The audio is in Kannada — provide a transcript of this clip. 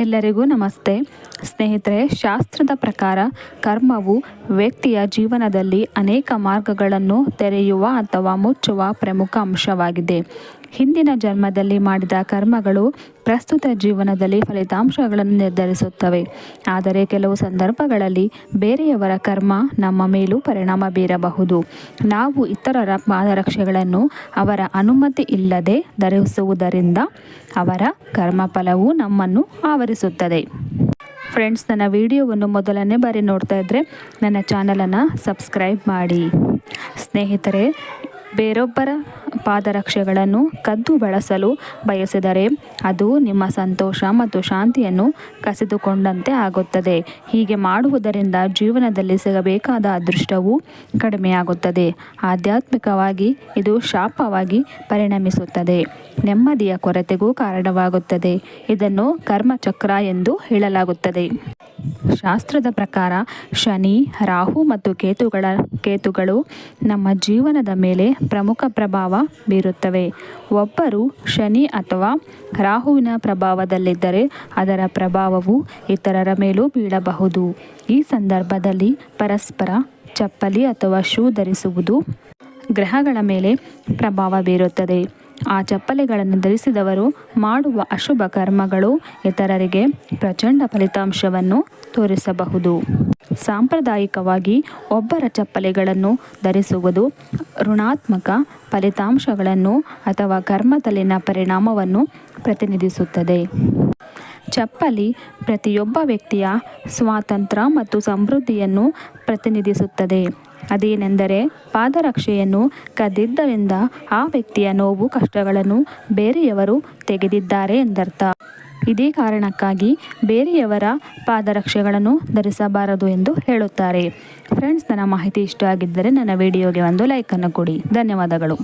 ಎಲ್ಲರಿಗೂ ನಮಸ್ತೆ ಸ್ನೇಹಿತರೆ. ಶಾಸ್ತ್ರದ ಪ್ರಕಾರ ಕರ್ಮವು ವ್ಯಕ್ತಿಯ ಜೀವನದಲ್ಲಿ ಅನೇಕ ಮಾರ್ಗಗಳನ್ನು ತೆರೆಯುವ ಅಥವಾ ಮುಚ್ಚುವ ಪ್ರಮುಖ ಅಂಶವಾಗಿದೆ. ಹಿಂದಿನ ಜನ್ಮದಲ್ಲಿ ಮಾಡಿದ ಕರ್ಮಗಳು ಪ್ರಸ್ತುತ ಜೀವನದಲ್ಲಿ ಫಲಿತಾಂಶಗಳನ್ನು ನಿರ್ಧರಿಸುತ್ತವೆ. ಆದರೆ ಕೆಲವು ಸಂದರ್ಭಗಳಲ್ಲಿ ಬೇರೆಯವರ ಕರ್ಮ ನಮ್ಮ ಮೇಲೂ ಪರಿಣಾಮ ಬೀರಬಹುದು. ನಾವು ಇತರರ ಪಾದರಕ್ಷೆಗಳನ್ನು ಅವರ ಅನುಮತಿ ಇಲ್ಲದೆ ಧರಿಸುವುದರಿಂದ ಅವರ ಕರ್ಮಫಲವು ನಮ್ಮನ್ನು ಆವರಿಸುತ್ತದೆ. ಫ್ರೆಂಡ್ಸ್, ನನ್ನ ವಿಡಿಯೋವನ್ನು ಮೊದಲನೇ ಬಾರಿ ನೋಡ್ತಾ ಇದ್ದರೆ ನನ್ನ ಚಾನಲನ್ನು ಸಬ್ಸ್ಕ್ರೈಬ್ ಮಾಡಿ. ಸ್ನೇಹಿತರೆ, ಬೇರೊಬ್ಬರ ಪಾದರಕ್ಷೆಗಳನ್ನು ಕದ್ದು ಬಳಸಲು ಬಯಸಿದರೆ ಅದು ನಿಮ್ಮ ಸಂತೋಷ ಮತ್ತು ಶಾಂತಿಯನ್ನು ಕಸಿದುಕೊಂಡಂತೆ ಆಗುತ್ತದೆ. ಹೀಗೆ ಮಾಡುವುದರಿಂದ ಜೀವನದಲ್ಲಿ ಸಿಗಬೇಕಾದ ಅದೃಷ್ಟವು ಕಡಿಮೆಯಾಗುತ್ತದೆ. ಆಧ್ಯಾತ್ಮಿಕವಾಗಿ ಇದು ಶಾಪವಾಗಿ ಪರಿಣಮಿಸುತ್ತದೆ. ನೆಮ್ಮದಿಯ ಕೊರತೆಗೂ ಕಾರಣವಾಗುತ್ತದೆ. ಇದನ್ನು ಕರ್ಮಚಕ್ರ ಎಂದು ಹೇಳಲಾಗುತ್ತದೆ. ಶಾಸ್ತ್ರದ ಪ್ರಕಾರ ಶನಿ, ರಾಹು ಮತ್ತು ಕೇತುಗಳು ನಮ್ಮ ಜೀವನದ ಮೇಲೆ ಪ್ರಮುಖ ಪ್ರಭಾವ ಬೀರುತ್ತವೆ. ಒಬ್ಬರು ಶನಿ ಅಥವಾ ರಾಹುವಿನ ಪ್ರಭಾವದಲ್ಲಿದ್ದರೆ ಅದರ ಪ್ರಭಾವವು ಇತರರ ಮೇಲೂ ಬೀಳಬಹುದು. ಈ ಸಂದರ್ಭದಲ್ಲಿ ಪರಸ್ಪರ ಚಪ್ಪಲಿ ಅಥವಾ ಶೂ ಧರಿಸುವುದು ಗ್ರಹಗಳ ಮೇಲೆ ಪ್ರಭಾವ ಬೀರುತ್ತದೆ. ಆ ಚಪ್ಪಲಿಗಳನ್ನು ಧರಿಸಿದವರು ಮಾಡುವ ಅಶುಭ ಕರ್ಮಗಳು ಇತರರಿಗೆ ಪ್ರಚಂಡ ಫಲಿತಾಂಶವನ್ನು ತೋರಿಸಬಹುದು. ಸಾಂಪ್ರದಾಯಿಕವಾಗಿ ಒಬ್ಬರ ಚಪ್ಪಲಿಗಳನ್ನು ಧರಿಸುವುದು ಋಣಾತ್ಮಕ ಫಲಿತಾಂಶಗಳನ್ನು ಅಥವಾ ಕರ್ಮದಲ್ಲಿನ ಪರಿಣಾಮವನ್ನು ಪ್ರತಿನಿಧಿಸುತ್ತದೆ. ಚಪ್ಪಲಿ ಪ್ರತಿಯೊಬ್ಬ ವ್ಯಕ್ತಿಯ ಸ್ವಾತಂತ್ರ್ಯ ಮತ್ತು ಸಮೃದ್ಧಿಯನ್ನು ಪ್ರತಿನಿಧಿಸುತ್ತದೆ. ಅದೇನೆಂದರೆ ಪಾದರಕ್ಷೆಯನ್ನು ಕದ್ದಿದ್ದರಿಂದ ಆ ವ್ಯಕ್ತಿಯ ನೋವು ಕಷ್ಟಗಳನ್ನು ಬೇರೆಯವರು ತೆಗೆದಿದ್ದಾರೆ ಎಂದರ್ಥ. ಇದೇ ಕಾರಣಕ್ಕಾಗಿ ಬೇರೆಯವರ ಪಾದರಕ್ಷೆಗಳನ್ನು ಧರಿಸಬಾರದು ಎಂದು ಹೇಳುತ್ತಾರೆ. ಫ್ರೆಂಡ್ಸ್, ನನ್ನ ಮಾಹಿತಿ ಇಷ್ಟ ಆಗಿದ್ದರೆ ನನ್ನ ವಿಡಿಯೋಗೆ ಒಂದು ಲೈಕನ್ನು ಕೊಡಿ. ಧನ್ಯವಾದಗಳು.